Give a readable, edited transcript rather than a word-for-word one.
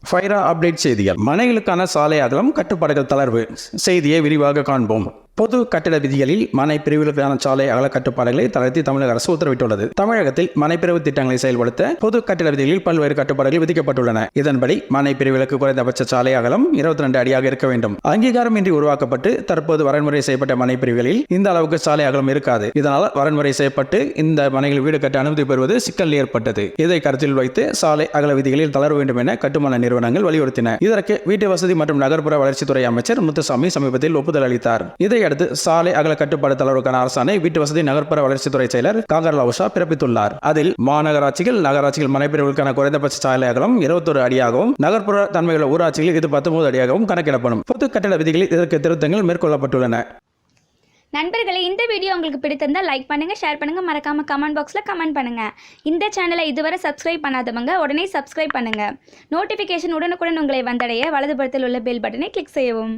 Faira update செய்திகள். மனைகளுக்கான சாலை அகலம் கட்டுப்பாடுகள் தளர்வு செய்தியை விரிவாக காண்போம். பொது கட்டிட விதிகளில் மனை பிரிவுகளுக்கான சாலை அகல கட்டுப்பாடுகளை தளர்த்தி தமிழக அரசு உத்தரவிட்டுள்ளது. தமிழகத்தில் மனைப்பிரிவு திட்டங்களை செயல்படுத்த பொது கட்டிட விதிகளில் பல்வேறு கட்டுப்பாடுகள் விதிக்கப்பட்டுள்ளன. இதன்படி மனை பிரிவுகளுக்கு குறைந்தபட்ச சாலை அகலம் 22 அடியாக இருக்க வேண்டும். அங்கீகாரமின்றி உருவாக்கப்பட்டு தற்போது வரன்முறை செய்யப்பட்ட மனைப்பிரிவுகளில் இந்த அளவுக்கு சாலை அகலம் இருக்காது. இதனால் வரன்முறை செய்யப்பட்டு இந்த மனைகள் வீடு கட்ட அனுமதி பெறுவது சிக்கல் ஏற்பட்டது. இதை கருத்தில் வைத்து சாலை அகல விதிகளில் தளர வேண்டும் என கட்டுமான நிறுவனங்கள் வலியுறுத்தின. இதற்கு வீட்டு வசதி மற்றும் நகர்ப்புற வளர்ச்சித்துறை அமைச்சர் முத்துசாமி சமீபத்தில் ஒப்புதல் அளித்தார். இதை அடுத்து சாலை அகல கட்டுப்பாடு தளர்வுக்கான அரசாணை வீட்டு வசதி நகர்ப்புற வளர்ச்சித்துறை செயலர் காங்கர்லா பிறப்பித்துள்ளார். அதில் மாநகராட்சிகள் நகராட்சிகள் மனைப்பிரிவுகளுக்கான குறைந்தபட்ச சாலை அகலம் 21 அடியாகவும் நகர்ப்புற தன்மையுள்ள ஊராட்சிகளில் இது 19 அடியாகவும் கணக்கிடப்படும். பொது கட்டிட விதிகளில் இதற்கு திருத்தங்கள் மேற்கொள்ளப்பட்டுள்ளன. நண்பர்களே, இந்த வீடியோ உங்களுக்கு பிடித்திருந்தால் லைக் பண்ணுங்க, ஷேர் பண்ணுங்க, மறக்காம கமெண்ட் பாக்ஸ்ல கமெண்ட் பண்ணுங்க. இந்த சேனலை இதுவரை சப்ஸ்கிரைப் பண்ணாதவங்க உடனே சப்ஸ்கிரைப் பண்ணுங்க. நோட்டிபிகேஷன் உடனுக்குடன் உங்களை வந்தடைய வலதுபுறத்தில் உள்ள பெல் பட்டனை கிளிக் செய்யவும்.